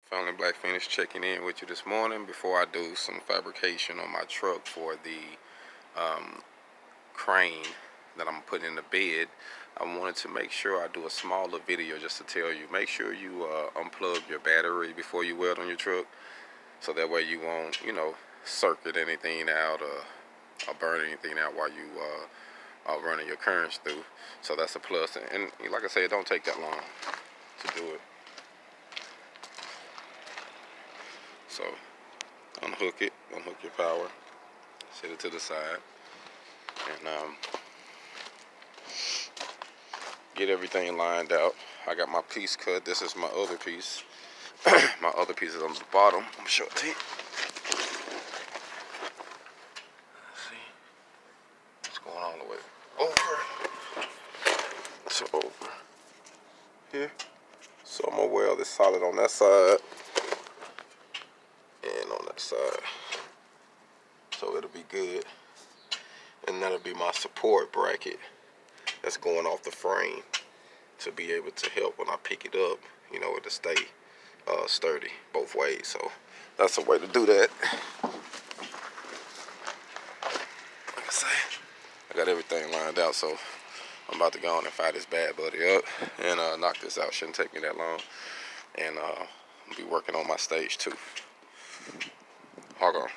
Family Black Phoenix checking in with you this morning before I do some fabrication on my truck for the crane that I'm putting in the bed. I wanted to make sure I do a smaller video just to tell you, make sure you unplug your battery before you weld on your truck, so that way you won't, circuit anything out or burn anything out while you are running your currents through. So that's a plus, and like I said, it don't take that long to do it. So unhook your power, set it to the side, and get everything lined out. I got my piece cut. This is my other piece. My other piece is on the bottom. I'm gonna show it to you. Let's see. It's going all the way over. So over here. So I'm gonna weld this solid on that side and on that side. So it'll be good. And that'll be my support bracket that's going off the frame to be able to help when I pick it up, it'll stay sturdy both ways. So that's a way to do that. Like I say, I got everything lined out, so I'm about to go on and fire this bad buddy up and knock this out. Shouldn't take me that long. And I'll be working on my stage 2. Hold on.